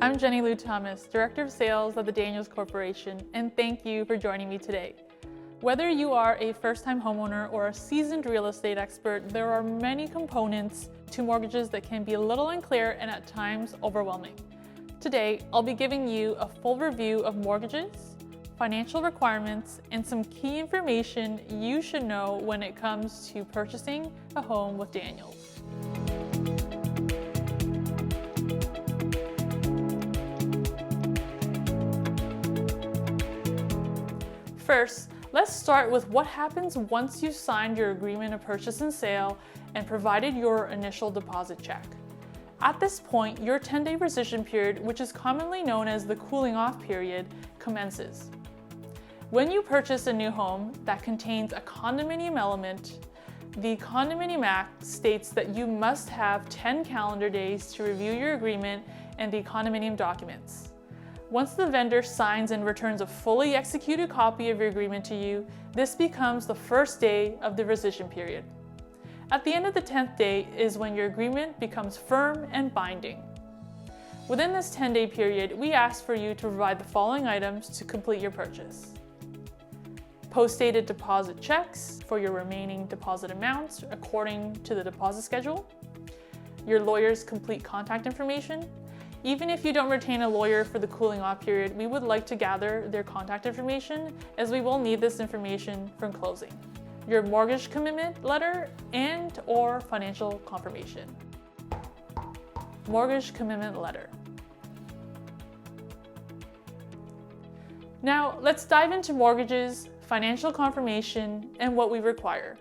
I'm Jenny Lou Thomas, Director of Sales at the Daniels Corporation, and thank you for joining me today. Whether you are a first-time homeowner or a seasoned real estate expert, there are many components to mortgages that can be a little unclear and at times overwhelming. Today, I'll be giving you a full review of mortgages, financial requirements, and some key information you should know when it comes to purchasing a home with Daniels. First, let's start with what happens once you've signed your agreement of purchase and sale and provided your initial deposit check. At this point, your 10-day rescission period, which is commonly known as the cooling off period, commences. When you purchase a new home that contains a condominium element, the Condominium Act states that you must have 10 calendar days to review your agreement and the condominium documents. Once the vendor signs and returns a fully executed copy of your agreement to you, this becomes the first day of the rescission period. At the end of the 10th day is when your agreement becomes firm and binding. Within this 10-day period, we ask for you to provide the following items to complete your purchase: post-dated deposit checks for your remaining deposit amounts according to the deposit schedule, your lawyer's complete contact information. Even if you don't retain a lawyer for the cooling off period, we would like to gather their contact information as we will need this information from closing. Your mortgage commitment letter and/or financial confirmation. Mortgage commitment letter. Now, let's dive into mortgages, financial confirmation, and what we require.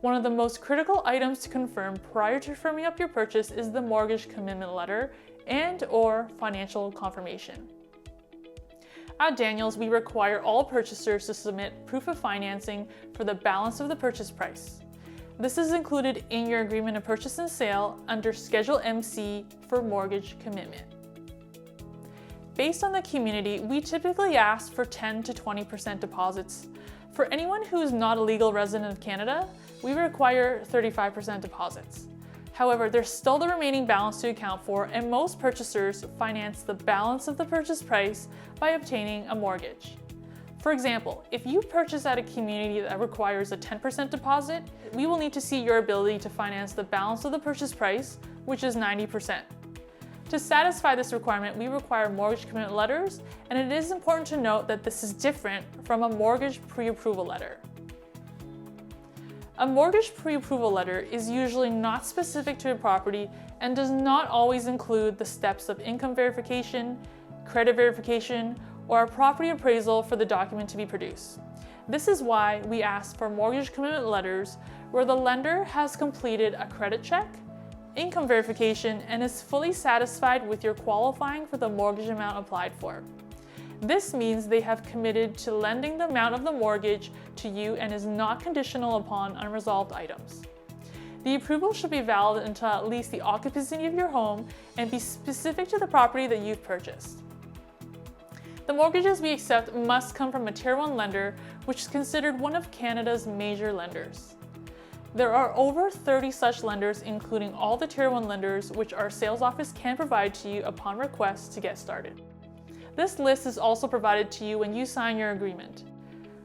One of the most critical items to confirm prior to firming up your purchase is the mortgage commitment letter and/or financial confirmation. At Daniels, we require all purchasers to submit proof of financing for the balance of the purchase price. This is included in your agreement of purchase and sale under Schedule MC for mortgage commitment. Based on the community, we typically ask for 10 to 20% deposits. For anyone who is not a legal resident of Canada, we require 35% deposits. However, there's still the remaining balance to account for, and most purchasers finance the balance of the purchase price by obtaining a mortgage. For example, if you purchase at a community that requires a 10% deposit, we will need to see your ability to finance the balance of the purchase price, which is 90%. To satisfy this requirement, we require mortgage commitment letters, and it is important to note that this is different from a mortgage pre-approval letter. A mortgage pre-approval letter is usually not specific to a property and does not always include the steps of income verification, credit verification, or a property appraisal for the document to be produced. This is why we ask for mortgage commitment letters where the lender has completed a credit check, income verification, and is fully satisfied with your qualifying for the mortgage amount applied for. This means they have committed to lending the amount of the mortgage to you and is not conditional upon unresolved items. The approval should be valid until at least the occupancy of your home and be specific to the property that you've purchased. The mortgages we accept must come from a Tier 1 lender, which is considered one of Canada's major lenders. There are over 30 such lenders, including all the Tier 1 lenders, which our sales office can provide to you upon request to get started. This list is also provided to you when you sign your agreement.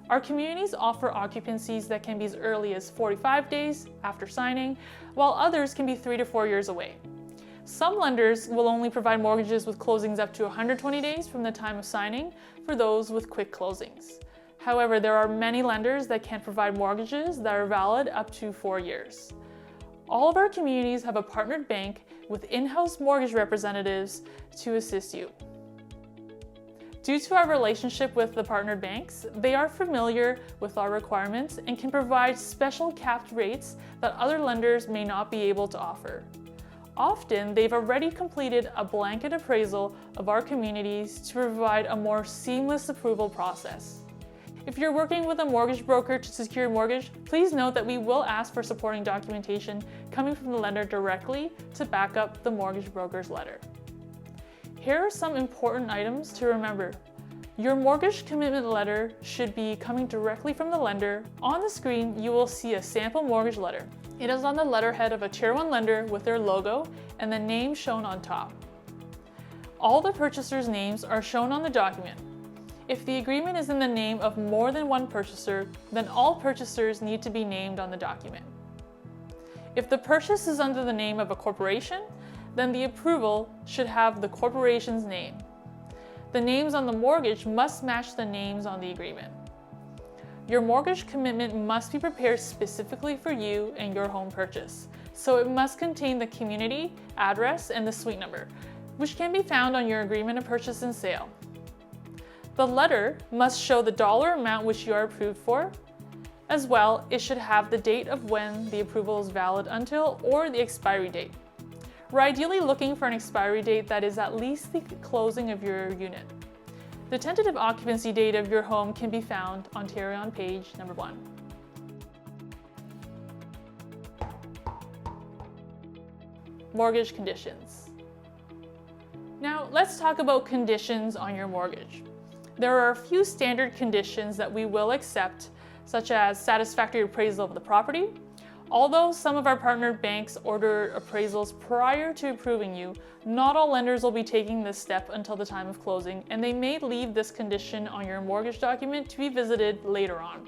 Our communities offer occupancies that can be as early as 45 days after signing, while others can be 3 to 4 years away. Some lenders will only provide mortgages with closings up to 120 days from the time of signing for those with quick closings. However, there are many lenders that can provide mortgages that are valid up to 4 years. All of our communities have a partnered bank with in-house mortgage representatives to assist you. Due to our relationship with the partnered banks, they are familiar with our requirements and can provide special capped rates that other lenders may not be able to offer. Often, they've already completed a blanket appraisal of our communities to provide a more seamless approval process. If you're working with a mortgage broker to secure a mortgage, please note that we will ask for supporting documentation coming from the lender directly to back up the mortgage broker's letter. Here are some important items to remember. Your mortgage commitment letter should be coming directly from the lender. On the screen, you will see a sample mortgage letter. It is on the letterhead of a Tier 1 lender with their logo and the name shown on top. All the purchasers' names are shown on the document. If the agreement is in the name of more than one purchaser, then all purchasers need to be named on the document. If the purchase is under the name of a corporation, then the approval should have the corporation's name. The names on the mortgage must match the names on the agreement. Your mortgage commitment must be prepared specifically for you and your home purchase, so it must contain the community, address, and the suite number, which can be found on your agreement of purchase and sale. The letter must show the dollar amount which you are approved for. As well, it should have the date of when the approval is valid until or the expiry date. We're ideally looking for an expiry date that is at least the closing of your unit. The tentative occupancy date of your home can be found on page number 1. Mortgage conditions. Now, let's talk about conditions on your mortgage. There are a few standard conditions that we will accept, such as satisfactory appraisal of the property. Although some of our partner banks order appraisals prior to approving you, not all lenders will be taking this step until the time of closing, and they may leave this condition on your mortgage document to be visited later on.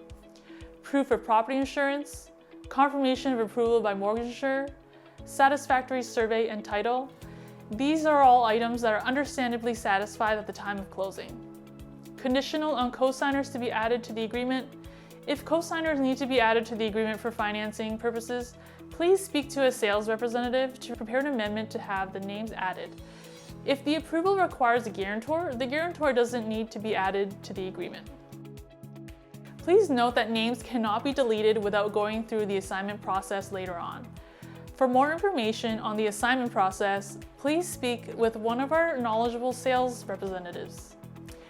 Proof of property insurance, confirmation of approval by mortgage insurer, satisfactory survey and title. These are all items that are understandably satisfied at the time of closing. Conditional on cosigners to be added to the agreement. If cosigners need to be added to the agreement for financing purposes, please speak to a sales representative to prepare an amendment to have the names added. If the approval requires a guarantor, the guarantor doesn't need to be added to the agreement. Please note that names cannot be deleted without going through the assignment process later on. For more information on the assignment process, please speak with one of our knowledgeable sales representatives.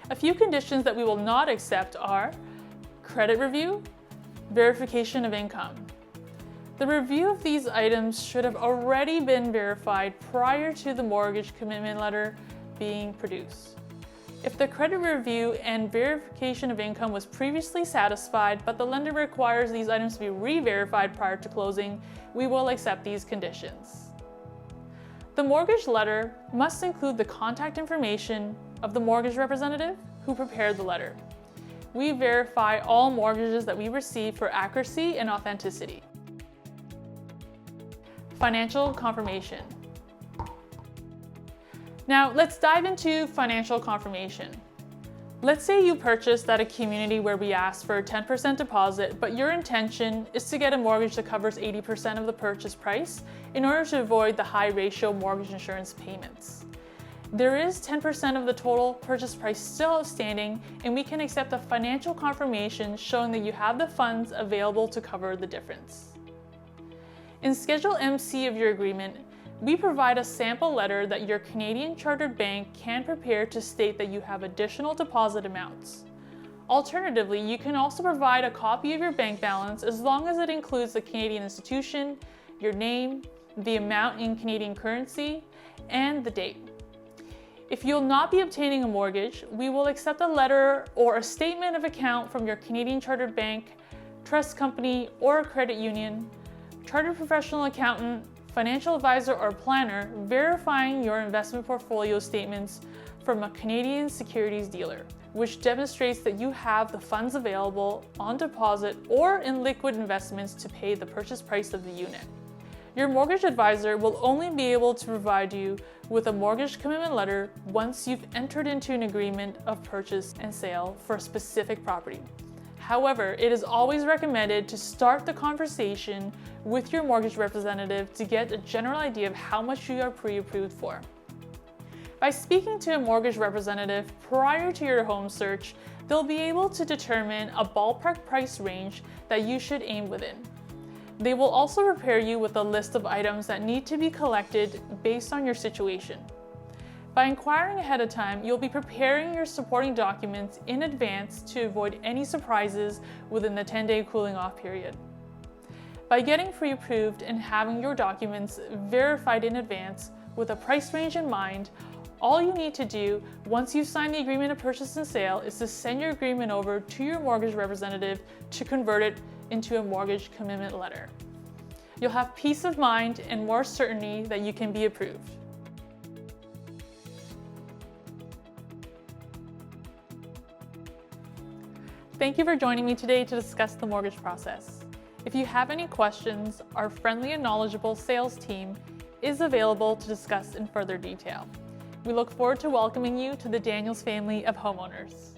A few conditions that we will not accept are credit review, verification of income. The review of these items should have already been verified prior to the mortgage commitment letter being produced. If the credit review and verification of income was previously satisfied, but the lender requires these items to be re-verified prior to closing, we will accept these conditions. The mortgage letter must include the contact information of the mortgage representative who prepared the letter. We verify all mortgages that we receive for accuracy and authenticity. Financial confirmation. Now, let's dive into financial confirmation. Let's say you purchased at a community where we asked for a 10% deposit, but your intention is to get a mortgage that covers 80% of the purchase price in order to avoid the high ratio mortgage insurance payments. There is 10% of the total purchase price still outstanding, and we can accept a financial confirmation showing that you have the funds available to cover the difference. In Schedule MC of your agreement, we provide a sample letter that your Canadian chartered bank can prepare to state that you have additional deposit amounts. Alternatively, you can also provide a copy of your bank balance as long as it includes the Canadian institution, your name, the amount in Canadian currency, and the date. If you'll not be obtaining a mortgage, we will accept a letter or a statement of account from your Canadian chartered bank, trust company, or credit union, chartered professional accountant, financial advisor, or planner verifying your investment portfolio statements from a Canadian securities dealer, which demonstrates that you have the funds available on deposit or in liquid investments to pay the purchase price of the unit. Your mortgage advisor will only be able to provide you with a mortgage commitment letter once you've entered into an agreement of purchase and sale for a specific property. However, it is always recommended to start the conversation with your mortgage representative to get a general idea of how much you are pre-approved for. By speaking to a mortgage representative prior to your home search, they'll be able to determine a ballpark price range that you should aim within. They will also prepare you with a list of items that need to be collected based on your situation. By inquiring ahead of time, you'll be preparing your supporting documents in advance to avoid any surprises within the 10-day cooling off period. By getting pre-approved and having your documents verified in advance with a price range in mind, all you need to do once you've signed the agreement of purchase and sale is to send your agreement over to your mortgage representative to convert it into a mortgage commitment letter. You'll have peace of mind and more certainty that you can be approved. Thank you for joining me today to discuss the mortgage process. If you have any questions, our friendly and knowledgeable sales team is available to discuss in further detail. We look forward to welcoming you to the Daniels family of homeowners.